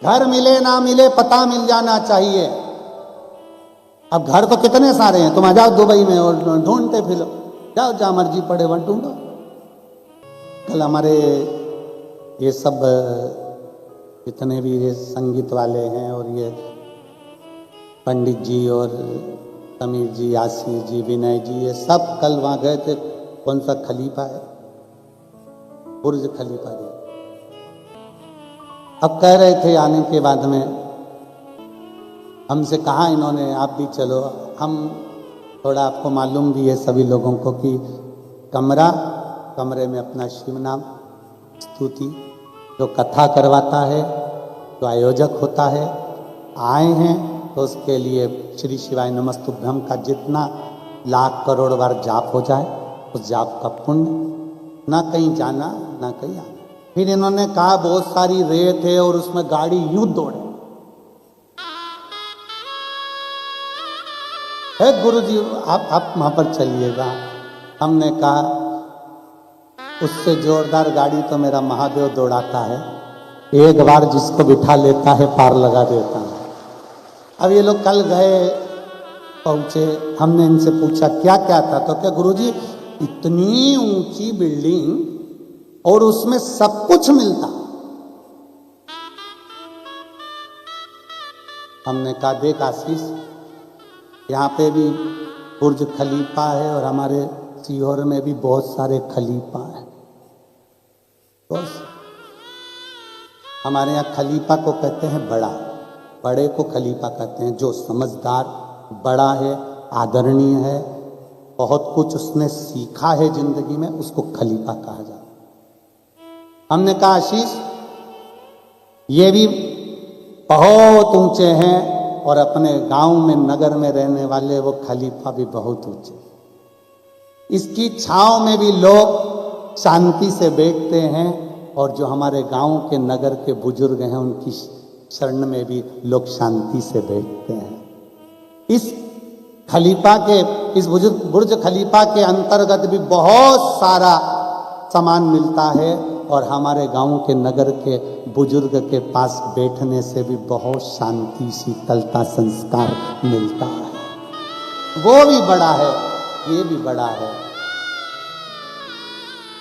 घर मिले ना मिले पता मिल जाना चाहिए। अब घर तो कितने सारे हैं, तुम आ जाओ दुबई में और ढूंढते फिरो, जाओ जहां मर्जी पड़े वहां ढूंढो। कल हमारे ये सब जितने भी ये संगीत वाले हैं और ये पंडित जी और समीर जी, आशीष जी, विनय जी, ये सब कल वहां गए थे। कौन सा खलीफा है, बुर्ज खलीफा गए। अब कह रहे थे आने के बाद में, हमसे कहा इन्होंने आप भी चलो। हम थोड़ा, आपको मालूम भी है सभी लोगों को कि कमरे में अपना शिव नाम स्तुति, जो कथा करवाता है, जो आयोजक होता है, आए हैं तो उसके लिए श्री शिवाय नमस्तुभ्यम का जितना लाख करोड़ बार जाप हो जाए उस जाप का पुण्य। ना कहीं जाना ना कहीं आना। फिर इन्होंने कहा बहुत सारी रेत है और उसमें गाड़ी यूं दौड़े। गुरुजी आप वहां पर चलिएगा। हमने कहा उससे जोरदार गाड़ी तो मेरा महादेव दौड़ाता है, एक बार जिसको बिठा लेता है पार लगा देता है। अब ये लोग कल गए, पहुंचे, हमने इनसे पूछा क्या क्या था, तो क्या गुरुजी इतनी ऊंची बिल्डिंग और उसमें सब कुछ मिलता। हमने कहा देख आशीष, यहाँ पे भी बुर्ज खलीफा है और हमारे सीहोर में भी बहुत सारे खलीफा हैं। तो हमारे यहाँ खलीफा को कहते हैं बड़ा, बड़े को खलीफा कहते हैं। जो समझदार बड़ा है, आदरणीय है, बहुत कुछ उसने सीखा है जिंदगी में, उसको खलीफा कहा जाता है। हमने कहा आशीष ये भी बहुत ऊंचे हैं और अपने गांव में नगर में रहने वाले वो खलीफा भी बहुत ऊंचे। इसकी छांव में भी लोग शांति से बैठते हैं और जो हमारे गांव के नगर के बुजुर्ग हैं उनकी शरण में भी लोग शांति से बैठते हैं। इस खलीफा के, इस बुर्ज खलीफा के अंतर्गत भी बहुत सारा सामान मिलता है और हमारे गांव के नगर के बुजुर्ग के पास बैठने से भी बहुत शांति, शीतलता, संस्कार मिलता है। वो भी बड़ा है, ये भी बड़ा है।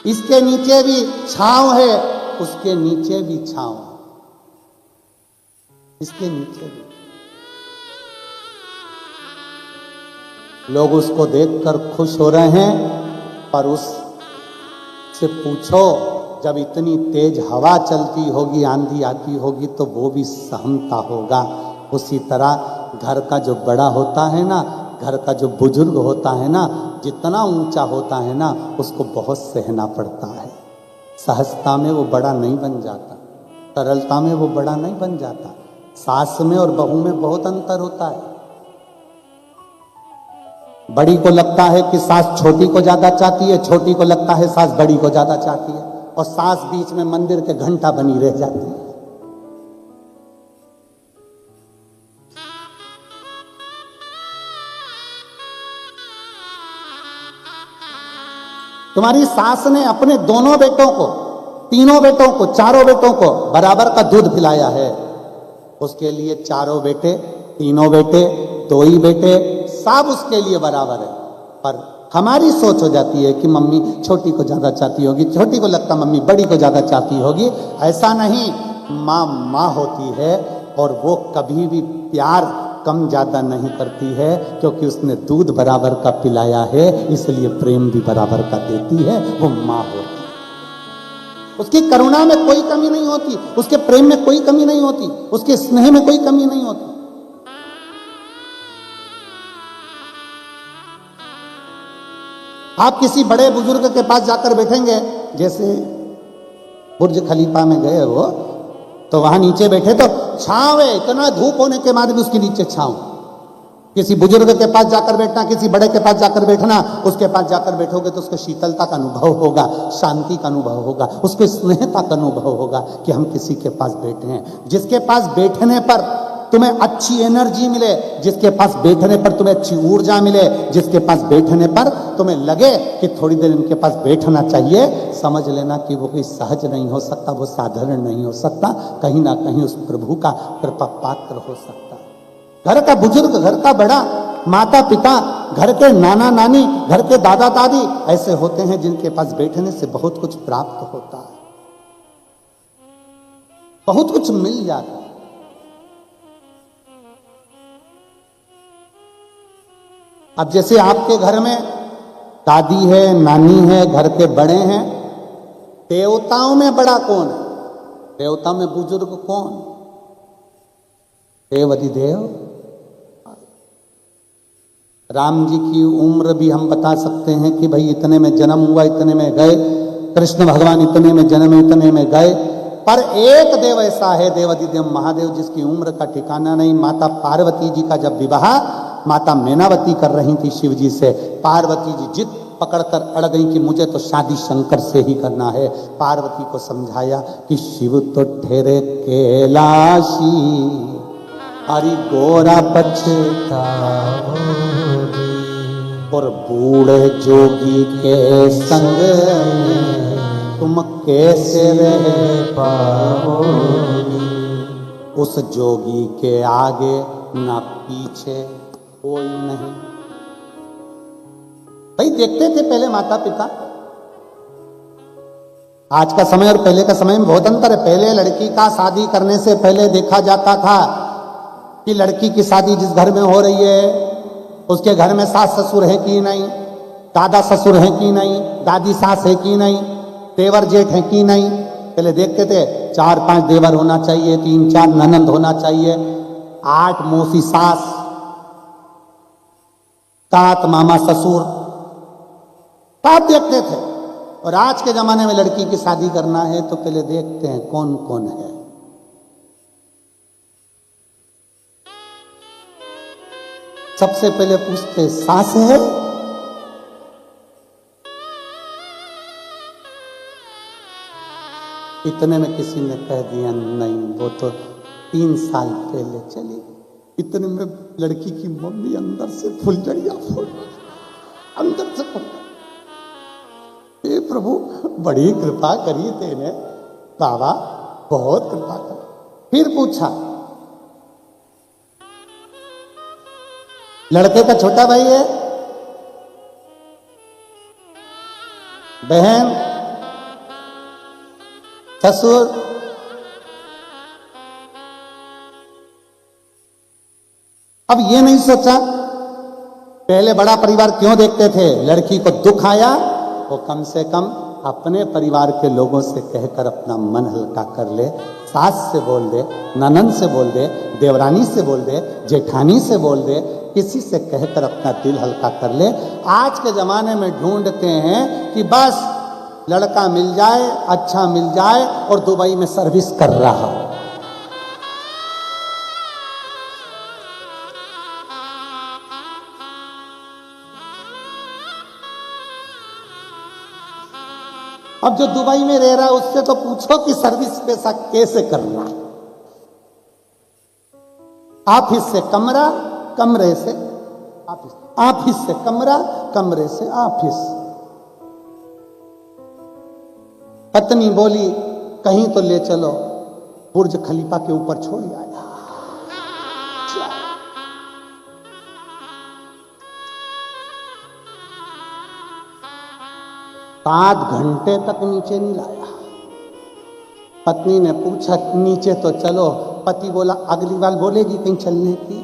इसके नीचे भी छांव है, उसके नीचे भी छांव, इसके नीचे भी। लोग उसको देखकर खुश हो रहे हैं, पर उससे पूछो जब इतनी तेज हवा चलती होगी, आंधी आती होगी, तो वो भी सहमता होगा। उसी तरह घर का जो बड़ा होता है ना, घर का जो बुजुर्ग होता है ना, जितना ऊंचा होता है ना, उसको बहुत सहना पड़ता है। सहजता में वो बड़ा नहीं बन जाता, सरलता में वो बड़ा नहीं बन जाता। सास में और बहू में बहुत अंतर होता है। बड़ी को लगता है कि सास छोटी को ज्यादा चाहती है, छोटी को लगता है सास बड़ी को ज्यादा चाहती है, और सास बीच में मंदिर के घंटा बनी रह जाती है। तुम्हारी सास ने अपने दोनों बेटों को, तीनों बेटों को, चारों बेटों को बराबर का दूध पिलाया है। उसके लिए चारों बेटे, तीनों बेटे, दो ही बेटे, सब उसके लिए बराबर है। पर हमारी सोच हो जाती है कि मम्मी छोटी को ज्यादा चाहती होगी, छोटी को लगता मम्मी बड़ी को ज्यादा चाहती होगी। ऐसा नहीं, माँ माँ होती है और वो कभी भी प्यार कम ज्यादा नहीं करती है, क्योंकि उसने दूध बराबर का पिलाया है, इसलिए प्रेम भी बराबर का देती है। वो माँ होती है, उसकी करुणा में कोई कमी नहीं होती, उसके प्रेम में कोई कमी नहीं होती, उसके स्नेह में कोई कमी नहीं होती। आप किसी बड़े बुजुर्ग के पास जाकर बैठेंगे, जैसे बुर्ज खलीफा में गए वो, तो वहां नीचे बैठे तो छांव है, इतना धूप होने के बाद भी उसके नीचे छांव। किसी बुजुर्ग के पास जाकर बैठना, किसी बड़े के पास जाकर बैठना, उसके पास जाकर बैठोगे तो उसको शीतलता का अनुभव होगा, शांति का अनुभव होगा, उसको स्नेहता का अनुभव होगा कि हम किसी के पास बैठे हैं। जिसके पास बैठने पर तुम्हें अच्छी एनर्जी मिले, जिसके पास बैठने पर तुम्हें अच्छी ऊर्जा मिले, जिसके पास बैठने पर तुम्हें लगे कि थोड़ी देर इनके पास बैठना चाहिए, समझ लेना कि वो कोई सहज नहीं हो सकता, वो साधारण नहीं हो सकता, कहीं ना कहीं उस प्रभु का कृपा पात्र हो सकता है। घर का बुजुर्ग, घर का बड़ा, माता पिता, घर के नाना नानी, घर के दादा दादी ऐसे होते हैं जिनके पास बैठने से बहुत कुछ प्राप्त होता है, बहुत कुछ मिल जाता है। अब जैसे आपके घर में दादी है, नानी है, घर के बड़े हैं, देवताओं में बड़ा कौन है? देवता में बुजुर्ग कौन? देव अधिदेव। राम जी की उम्र भी हम बता सकते हैं कि भाई इतने में जन्म हुआ, इतने में गए। कृष्ण भगवान इतने में जन्म, इतने में गए। पर एक देव ऐसा है, देव अधिदेव महादेव, जिसकी उम्र का ठिकाना नहीं। माता पार्वती जी का जब विवाह माता मैनावती कर रही थी शिव जी से, पार्वती जी जिद पकड़कर अड़ गई कि मुझे तो शादी शंकर से ही करना है। पार्वती को समझाया कि शिव तो ठहरे कैलाशी, हरि गोरा पछताओगी, और बूढ़े जोगी के संग तुम कैसे रह पाओगी। उस जोगी के आगे ना पीछे कोई नहीं। भाई देखते थे पहले माता पिता, आज का समय और पहले का समय में बहुत अंतर है। पहले लड़की का शादी करने से पहले देखा जाता था कि लड़की की शादी जिस घर में हो रही है उसके घर में सास ससुर है कि नहीं, दादा ससुर है कि नहीं, दादी सास है कि नहीं, देवर जेठ है कि नहीं। पहले देखते थे 4-5 देवर होना चाहिए, 3-4 ननंद होना चाहिए, 8 मौसी सास, 7 मामा ससुर, सब देखते थे। और आज के जमाने में लड़की की शादी करना है तो पहले देखते हैं कौन कौन है। सबसे पहले पूछते सास है, इतने में किसी ने कह दिया नहीं वो तो 3 साल पहले चली गई। इतने में लड़की की मम्मी अंदर से फुलझड़ियां फूल, अंदर से फुल। हे प्रभु बड़ी कृपा करी तेने बाबा, बहुत कृपा कर। फिर पूछा लड़के का छोटा भाई है, बहन, ससुर, अब ये नहीं सोचा पहले बड़ा परिवार क्यों देखते थे। लड़की को दुख आया वो कम से कम अपने परिवार के लोगों से कहकर अपना मन हल्का कर ले। सास से बोल दे, ननंद से बोल दे, देवरानी से बोल दे, जेठानी से बोल दे, किसी से कहकर अपना दिल हल्का कर ले। आज के जमाने में ढूंढते हैं कि बस लड़का मिल जाए, अच्छा मिल जाए और दुबई में सर्विस कर रहा हो। अब जो दुबई में रह रहा है उससे तो पूछो कि सर्विस पैसा कैसे करना। ऑफिस से कमरा, कमरे से ऑफिस, ऑफिस से कमरा, कमरे से ऑफिस। पत्नी बोली कहीं तो ले चलो, बुर्ज खलीफा के ऊपर छोड़ आया। 7 घंटे तक नीचे नहीं लाया। पत्नी ने पूछा नीचे तो चलो, पति बोला अगली बार बोलेगी कहीं चलने की,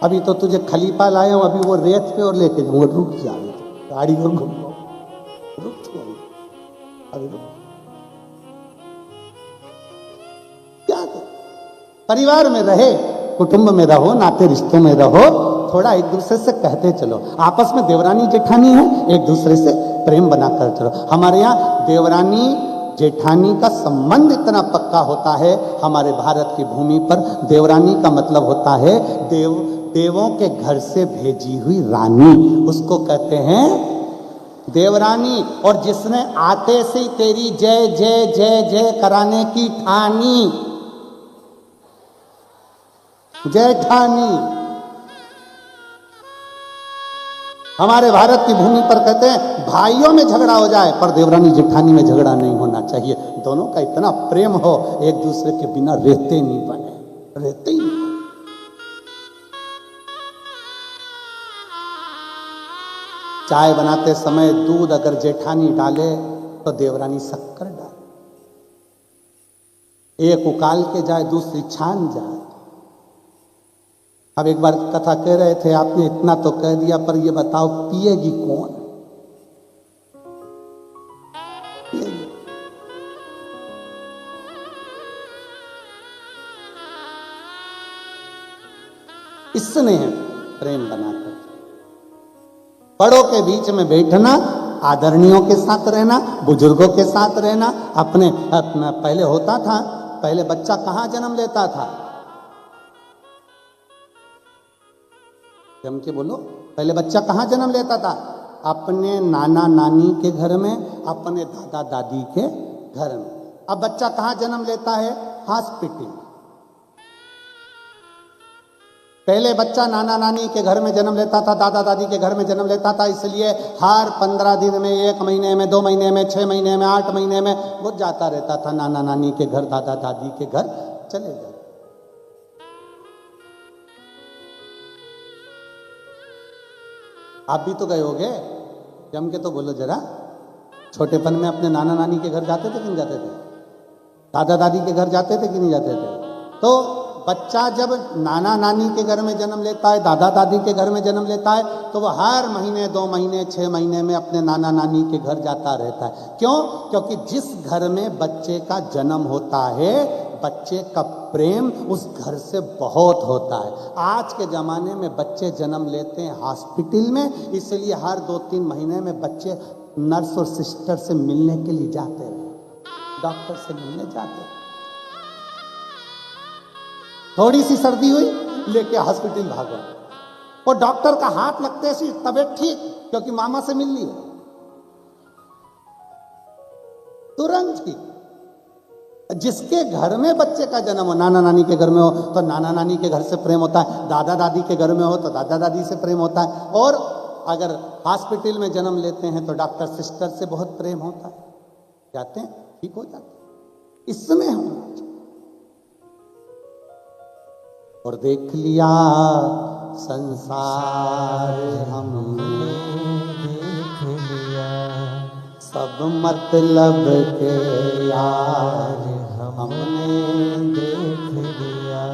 अभी तो तुझे खलीफा लाया हूं, अभी वो रेत पे और लेके जाऊंगा, रुक जा गाड़ी और घूमो, रुक अभी रुक। क्या कर? परिवार में रहे, कुटुंब में रहो, नाते रिश्तों में रहो, थोड़ा एक दूसरे से कहते चलो। आपस में देवरानी जेठानी है, एक दूसरे से प्रेम बनाकर चलो। हमारे यहाँ देवरानी जेठानी का संबंध इतना पक्का होता है। हमारे भारत की भूमि पर देवरानी का मतलब होता है देवों के घर से भेजी हुई रानी, उसको कहते हैं देवरानी। और जिसने आते से ही तेरी जय जय जय जय कराने की ठानी, जेठानी। हमारे भारत की भूमि पर कहते हैं भाइयों में झगड़ा हो जाए पर देवरानी जेठानी में झगड़ा नहीं होना चाहिए। दोनों का इतना प्रेम हो, एक दूसरे के बिना रहते नहीं बने, रहते ही नहीं। चाय बनाते समय दूध अगर जेठानी डाले तो देवरानी शक्कर डाले, एक उकाल के जाए दूसरी छान जाए। अब एक बार कथा कह रहे थे, आपने इतना तो कह दिया पर ये बताओ पिएगी कौन? पिएगी। स्नेह प्रेम बनाकर बड़ों के बीच में बैठना, आदरणीयों के साथ रहना, बुजुर्गों के साथ रहना। अपने पहले होता था, पहले बच्चा कहां जन्म लेता था? जम के बोलो, पहले बच्चा कहां जन्म लेता था? अपने नाना नानी के घर में, अपने दादा दादी के घर में। अब बच्चा कहां जन्म लेता है? हॉस्पिटल। पहले बच्चा नाना नानी के घर में जन्म लेता था, दादा दादी के घर में जन्म लेता था, इसलिए हर 15 दिन में, 1 महीने में, 2 महीने में, 6 महीने में, 8 महीने में वो जाता रहता था नाना नानी के घर, दादा दादी के घर चले जाते। आप भी तो गए होगे, जम के तो बोलो जरा, छोटेपन में अपने नाना नानी के घर जाते थे कि नहीं जाते थे? दादा दादी के घर जाते थे कि नहीं जाते थे? तो बच्चा जब नाना नानी के घर में जन्म लेता है, दादा दादी के घर में जन्म लेता है, तो वह हर महीने, 2 महीने, 6 महीने में अपने नाना नानी के घर जाता रहता है। क्यों? क्योंकि जिस घर में बच्चे का जन्म होता है, बच्चे का प्रेम उस घर से बहुत होता है। आज के जमाने में बच्चे जन्म लेते हैं हॉस्पिटल में, इसलिए हर 2-3 महीने में बच्चे नर्स और सिस्टर से मिलने के लिए जाते हैं, डॉक्टर से मिलने जाते हैं। थोड़ी सी सर्दी हुई, लेके हॉस्पिटल भागो, और डॉक्टर का हाथ लगते सी तबीयत ठीक, क्योंकि मामा से मिल ली है, तुरंत ही। जिसके घर में बच्चे का जन्म हो, नाना नानी के घर में हो तो नाना नानी के घर से प्रेम होता है, दादा दादी के घर में हो तो दादा दादी से प्रेम होता है, और अगर हॉस्पिटल में जन्म लेते हैं तो डॉक्टर सिस्टर से बहुत प्रेम होता है, जाते हैं ठीक हो जाते हैं। इसमें होना चाहिए। और देख लिया संसार हमने, देख लिया सब मतलब के यार हमने देख लिया।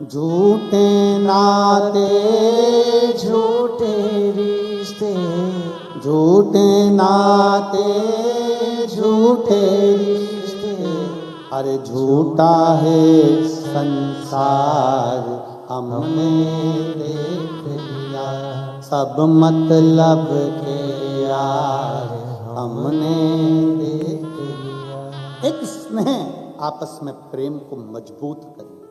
झूठे नाते झूठे रिश्ते, झूठे नाते झूठे रिश्ते, अरे झूठा है संसार हमने देख लिया। सब मतलब के यार हमने देख लिया। एक स्नेह आपस में प्रेम को मजबूत करिए,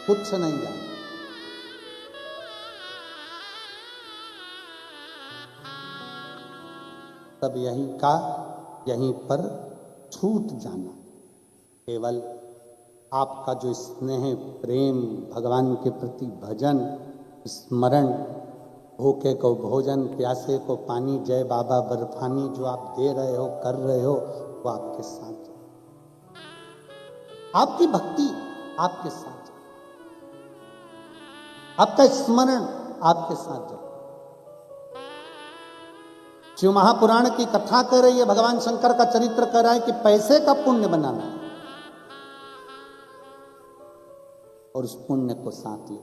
कुछ नहीं जाना। तब यहीं पर छूट जाना। केवल आपका जो स्नेह, प्रेम, भगवान के प्रति भजन, स्मरण, भूखे को भोजन, प्यासे को पानी, जय बाबा बर्फानी जो आप दे रहे हो, कर रहे हो, वो आपके साथ है। आपकी भक्ति आपके साथ है, आपका स्मरण आपके साथ है। शिव महापुराण की कथा कर रही है, भगवान शंकर का चरित्र कर रहा है कि पैसे का पुण्य बनाना है और उस पुण्य को साथ ले।